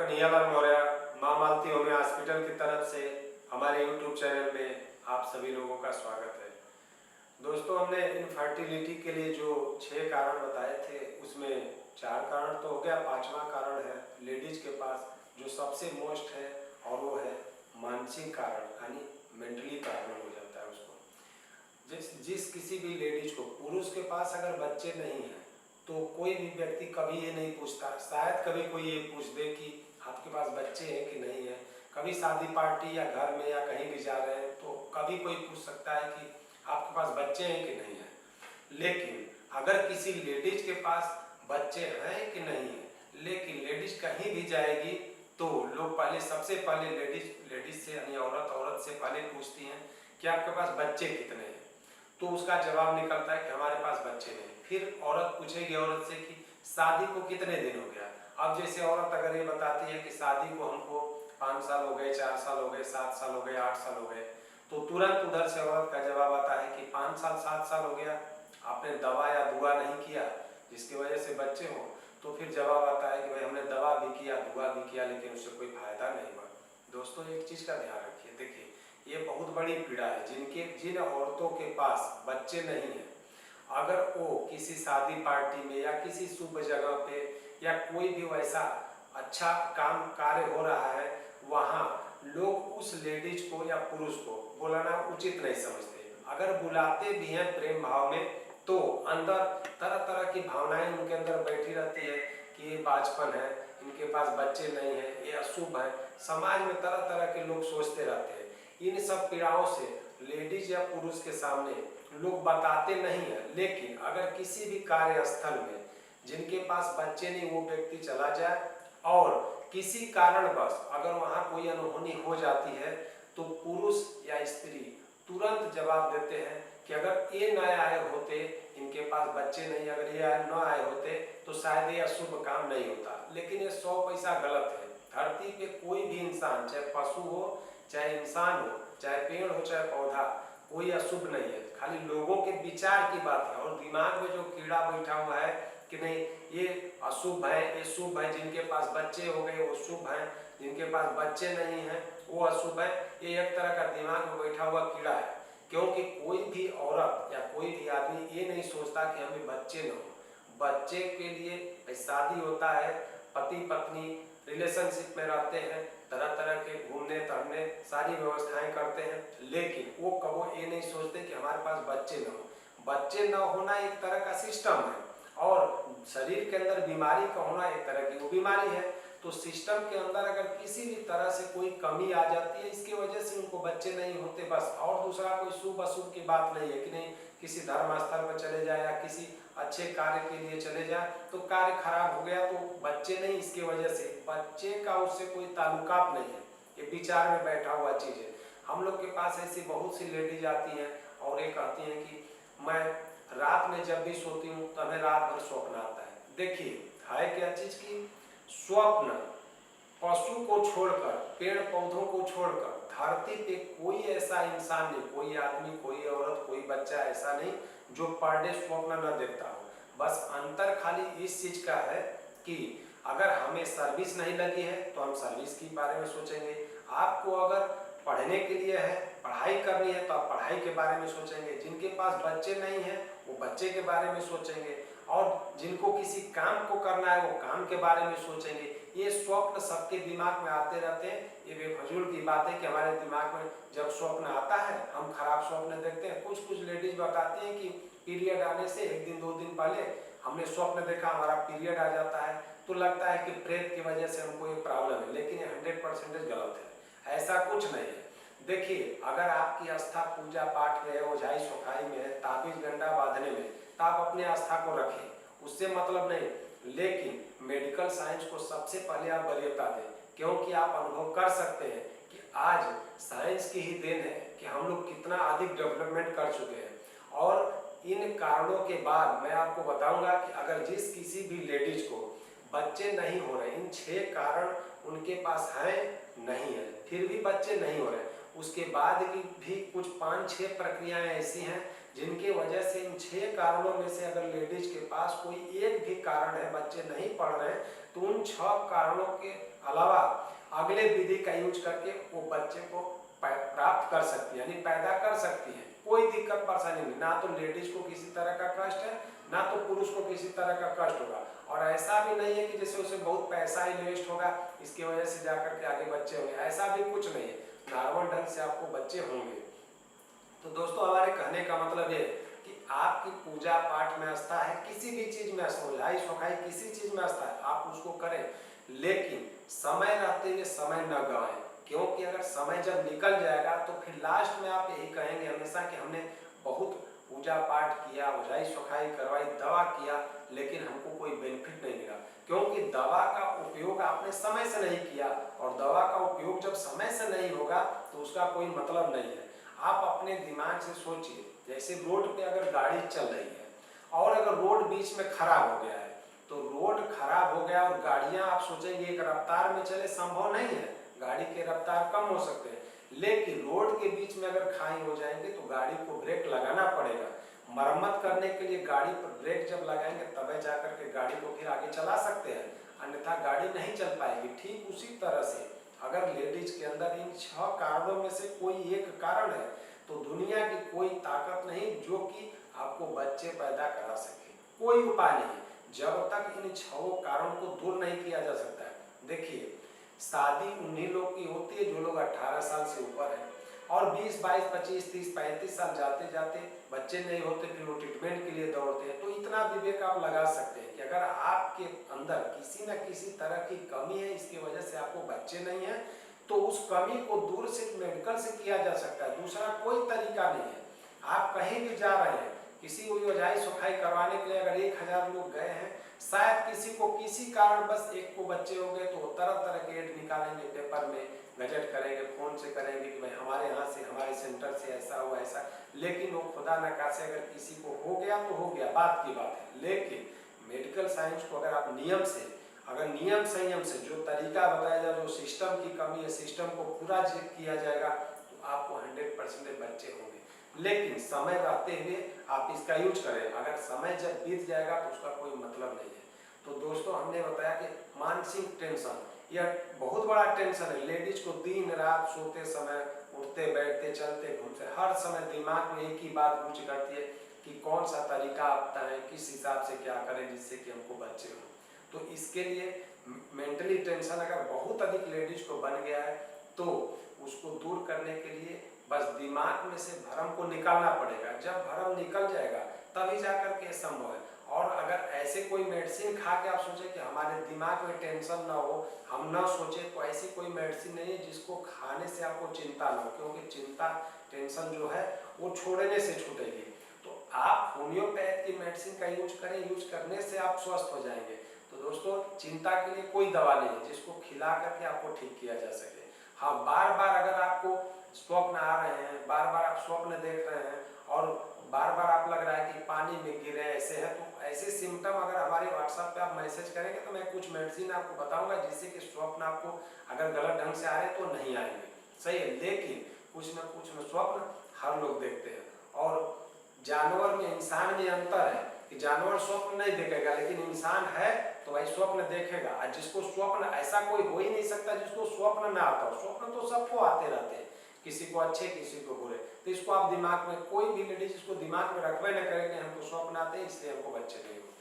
कन्हैयालाल मौर्य माँ मालती homeo hospital की तरफ से हमारे यूट्यूब चैनल में आप सभी लोगों का स्वागत है। दोस्तों, हमने इनफर्टिलिटी के लिए जो 6 कारण बताए थे उसमें 4 कारण तो हो गया, 5वां कारण है लेडीज के पास जो सबसे मोस्ट है और वो है मानसिक कारण, यानी मेंटली प्रॉब्लम हो जाता है उसको। जिस किसी भी लेडीज को, पुरुष के पास अगर बच्चे नहीं हैं तो कोई भी व्यक्ति कभी ये नहीं पूछता, शायद कभी कोई ये पूछ दे कि आपके पास बच्चे हैं कि नहीं है। कभी शादी पार्टी या घर में या कहीं भी जा रहे हैं तो कभी कोई पूछ सकता है कि आपके पास बच्चे हैं कि नहीं है। लेकिन अगर किसी लेडीज के पास बच्चे हैं कि नहीं है, लेकिन लेडीज कहीं भी जाएगी तो लोग सबसे पहले लेडीज से यानी औरत से पहले पूछती हैं कि आपके पास बच्चे कितने हैं। तो उसका जवाब निकलता है कि हमारे पास बच्चे नहीं। फिर औरत पूछेगी औरत से कि शादी को कितने दिन हो गया। अब जैसे औरत अगर ये बताती है कि शादी को हमको 5 साल हो गए, 4 साल हो गए, 7 साल हो गए, 8 साल हो गए, तो तुरंत उधर से औरत का जवाब आता है कि 5 साल 7 साल हो गया, आपने दवा या दुआ नहीं किया जिसकी वजह से बच्चे हों। तो फिर जवाब आता है कि भाई हमने दवा भी किया, दुआ भी किया, लेकिन उससे कोई फायदा नहीं हुआ। दोस्तों, एक चीज़ का ध्यान रखिए, देखिए ये बहुत बड़ी पीड़ा है जिन औरतों के पास बच्चे नहीं हैं। अगर वो किसी शादी पार्टी में या किसी शुभ जगह पे या कोई भी वैसा अच्छा काम कार्य हो रहा है, वहाँ लोग उस लेडीज को या पुरुष को बुलाना उचित नहीं समझते। अगर बुलाते भी हैं प्रेम भाव में तो अंदर तरह तरह की भावनाएं उनके अंदर बैठी रहती है कि ये बाचपन है, इनके पास बच्चे नहीं है, ये अशुभ है। समाज में तरह तरह के लोग सोचते रहते हैं। इन सब पीड़ाओं से लेडीज या पुरुष के सामने लोग बताते नहीं है, लेकिन अगर किसी भी कार्यस्थल में जिनके पास बच्चे नहीं वो व्यक्ति चला जाए और किसी कारणवश अगर वहाँ कोई अनहोनी हो जाती है तो पुरुष या स्त्री तुरंत जवाब देते हैं कि अगर ये न आए होते, इनके पास बच्चे नहीं, अगर ये न आए होते तो शायद ये अशुभ काम नहीं होता। लेकिन ये 100 पैसा गलत है। धरती पे कोई भी इंसान, चाहे पशु हो, चाहे इंसान हो, चाहे पेड़ हो, चाहे पौधा, कोई अशुभ नहीं है। खाली लोगों के विचार की बात है और दिमाग में जो कीड़ा बैठा हुआ है कि नहीं ये अशुभ है, ये शुभ है, जिनके पास बच्चे हो गए वो शुभ है, जिनके पास बच्चे नहीं हैं वो अशुभ है। ये एक तरह का दिमाग में बैठा हुआ कीड़ा है, क्योंकि कोई भी औरत या कोई भी आदमी ये नहीं सोचता कि हमें बच्चे न हो। बच्चे के लिए शादी होता है, पति पत्नी रिलेशनशिप में रहते हैं, तरह तरह के घूमने टहलने सारी व्यवस्थाएं करते हैं, लेकिन वो कबो ये नहीं सोचते कि हमारे पास बच्चे न हो। बच्चे न होना एक तरह का सिस्टम है और शरीर के अंदर बीमारी का होना एक तरह की वो बीमारी है। तो सिस्टम के अंदर अगर किसी भी तरह से कोई कमी आ जाती है, इसकी वजह से उनको बच्चे नहीं होते बस, और दूसरा कोई शुभ अशुभ की बात नहीं है कि नहीं किसी धर्म स्थल पर चले जाए या किसी अच्छे कार्य के लिए चले जाए तो कार्य खराब हो गया तो बच्चे नहीं, इसकी वजह से बच्चे का उससे कोई ताल्लुकात नहीं है। ये विचार में बैठा हुआ चीज़ है। हम लोग के पास ऐसी बहुत सी लेडीज आती हैं और ये कहती हैं कि मैं रात में जब भी सोती हूँ तो हमें रात भर स्वप्न आता है। देखिए है क्या चीज़ की स्वप्न, पशु को छोड़कर, पेड़ पौधों को छोड़कर धरती पे कोई ऐसा इंसान नहीं, कोई आदमी, कोई औरत, कोई बच्चा ऐसा नहीं जो पर डे स्वप्न न देखता हो। बस अंतर खाली इस चीज का है कि अगर हमें सर्विस नहीं लगी है तो हम सर्विस के बारे में सोचेंगे। आपको अगर पढ़ने के लिए है, पढ़ाई करनी है तो आप पढ़ाई के बारे में सोचेंगे। जिनके पास बच्चे नहीं हैं वो बच्चे के बारे में सोचेंगे और जिनको किसी काम को करना है वो काम के बारे में सोचेंगे। ये स्वप्न सबके दिमाग में आते रहते हैं। ये बेफजूल की बात है कि हमारे दिमाग में जब स्वप्न आता है हम खराब स्वप्न देखते हैं। कुछ लेडीज बताती हैं कि पीरियड आने से 1 दिन 2 दिन पहले हमने स्वप्न देखा, हमारा पीरियड आ जाता है तो लगता है कि प्रेत की वजह से हमको ये प्रॉब्लम है, लेकिन ये 100% गलत है। ऐसा कुछ नहीं है। देखिए अगर आपकी आस्था पूजा पाठ में है, ओझाई सोखाई में है, ताबीज गंडा बांधने में, तो आप अपने आस्था को रखें, उससे मतलब नहीं। लेकिन मेडिकल साइंस को सबसे पहले आप वरीयता दें, क्योंकि आप अनुभव कर सकते हैं कि आज साइंस की ही देन है कि हम लोग कितना अधिक डेवलपमेंट कर चुके हैं। और इन कारणों के बाद मैं आपको बताऊंगा कि अगर जिस किसी भी लेडीज को बच्चे नहीं हो रहे, इन 6 कारण उनके पास हैं नहीं है, फिर भी बच्चे नहीं हो रहे, उसके बाद की भी कुछ 5-6 प्रक्रियाएं ऐसी हैं जिनके वजह से इन 6 कारणों में से अगर लेडीज के पास कोई एक भी कारण है, बच्चे नहीं पढ़ रहे हैं, तो उन 6 कारणों के अलावा अगले विधि का यूज करके वो बच्चे को प्राप्त कर सकती है, यानी पैदा कर सकती है। कोई दिक्कत परेशानी नहीं, ना तो लेडीज को किसी तरह का कष्ट है, ना तो पुरुष को किसी तरह का कष्ट होगा। और ऐसा भी नहीं है कि जैसे उसे बहुत पैसा इन्वेस्ट होगा, इसकी वजह से जाकर के आगे बच्चे होंगे, ऐसा भी कुछ नहीं है। नॉर्मल ढंग से आपको बच्चे होंगे। तो दोस्तों हमारे कहने का मतलब ये कि आपकी पूजा पाठ में आस्था है, किसी भी चीज में सोझाई सोखाई किसी चीज में आस्था है, आप उसको करें, लेकिन समय रहते हुए समय न गवाएं। क्योंकि अगर समय जब निकल जाएगा तो फिर लास्ट में आप यही कहेंगे हमेशा कि हमने बहुत पूजा पाठ किया, ओझाई सोखाई करवाई, दवा किया, लेकिन हमको कोई बेनिफिट नहीं मिला। क्योंकि दवा का उपयोग आपने समय से नहीं किया, और दवा का उपयोग जब समय से नहीं होगा तो उसका कोई मतलब नहीं है। आप अपने दिमाग से सोचिए, जैसे रोड पे अगर गाड़ी चल रही है और अगर रोड बीच में खराब हो गया है, तो रोड खराब हो गया और गाड़ियां आप सोचेंगे एक रफ्तार में चले, संभव नहीं है, गाड़ी के रफ्तार कम हो सकते हैं। लेकिन रोड के बीच में अगर खाई हो जाएंगे तो गाड़ी को ब्रेक लगाना पड़ेगा। मरम्मत करने के लिए गाड़ी पर ब्रेक जब लगाएंगे तभी जाकर के गाड़ी को फिर आगे चला सकते हैं, अन्यथा गाड़ी नहीं चल पाएगी। ठीक उसी तरह से अगर लेडीज के अंदर इन 6 कारणों में से कोई एक कारण है, तो दुनिया की कोई ताकत नहीं जो कि आपको बच्चे पैदा करा सके, कोई उपाय नहीं जब तक इन 6 कारणों को दूर नहीं किया जा सकता है। देखिए, शादी उन्हीं लोग की होती है जो लोग 18 साल से ऊपर है, और 20, 22, 25, 30, 35 साल जाते जाते बच्चे नहीं होते, फिर वो ट्रीटमेंट के लिए दौड़ते हैं। तो इतना विवेक आप लगा सकते हैं कि अगर आपके अंदर किसी न किसी तरह की कमी है, इसकी वजह से आपको बच्चे नहीं है, तो उस कमी को दूर सिर्फ मेडिकल से किया जा सकता है, दूसरा कोई तरीका नहीं है। आप कहीं भी जा रहे हैं, किसी ओझाई सोखाई करवाने के लिए अगर 1000 लोग गए हैं, शायद किसी को किसी कारण बस एक को बच्चे हो गए, तो तरह तरह के एड निकालेंगे, पेपर में गजट करेंगे, फोन से करेंगे कि भाई हमारे यहाँ से, हमारे सेंटर से ऐसा हुआ ऐसा। लेकिन वो खुदा न खासे अगर किसी को हो गया तो हो गया, बात की बात है। लेकिन मेडिकल साइंस को अगर आप नियम से, अगर नियम संयम से जो तरीका बताया जाए, जो सिस्टम की कमी है, सिस्टम को पूरा चेक किया जाएगा, तो आपको 100% बच्चे होंगे। लेकिन समय रहते हुए आप इसका यूज करें, अगर समय जब बीत जाएगा तो उसका कोई मतलब नहीं है। तो दोस्तों हमने बताया कि मानसिक टेंशन यह बहुत बड़ा टेंशन है। लेडीज को दिन रात सोते समय, उठते बैठते चलते घूमते हर समय दिमाग में एक ही बात गूंज करती है कि कौन सा तरीका अपना है, किस हिसाब से क्या करें जिससे कि हमको बच्चे हों। तो इसके लिए मेंटली टेंशन अगर बहुत अधिक लेडीज को बन गया है, तो उसको दूर करने के लिए बस दिमाग में से भ्रम को निकालना पड़ेगा। जब भ्रम निकल जाएगा तभी जाकर के संभव है। और अगर ऐसे कोई मेडिसिन खा के आप सोचे कि हमारे दिमाग में टेंशन ना हो, हम ना सोचे, तो ऐसी कोई मेडिसिन नहीं है जिसको खाने से आपको चिंता ना हो, क्योंकि चिंता टेंशन जो है वो छोड़ने से छूटेगी। तो आप होम्योपैथ की मेडिसिन का यूज करें, यूज करने से आप स्वस्थ हो जाएंगे। तो दोस्तों चिंता के लिए कोई दवा नहीं है जिसको खिला करके आपको ठीक किया जा सके। हाँ, बार बार अगर आपको स्वप्न आ रहे हैं, बार बार आप स्वप्न देख रहे हैं, और बार बार आप लग रहा है कि पानी में गिरे ऐसे है, तो ऐसे सिम्टम अगर हमारे व्हाट्सएप पे आप मैसेज करेंगे तो मैं कुछ मेडिसिन आपको बताऊंगा जिससे कि स्वप्न आपको अगर गलत ढंग से आ रहे तो नहीं आएंगे। सही है, लेकिन कुछ न कुछ स्वप्न हर लोग देखते हैं, और जानवर में इंसान में अंतर है कि जानवर स्वप्न नहीं देखेगा, लेकिन इंसान है तो भाई स्वप्न देखेगा। और जिसको स्वप्न, ऐसा कोई हो ही नहीं सकता जिसको स्वप्न ना आता हो। स्वप्न तो सबको आते रहते हैं, किसी को अच्छे किसी को बुरे। तो इसको आप दिमाग में, कोई भी लेडीज इसको दिमाग में रखबे न करेंगे हमको स्वप्न आते हैं इसलिए हमको बच्चे नहीं होते।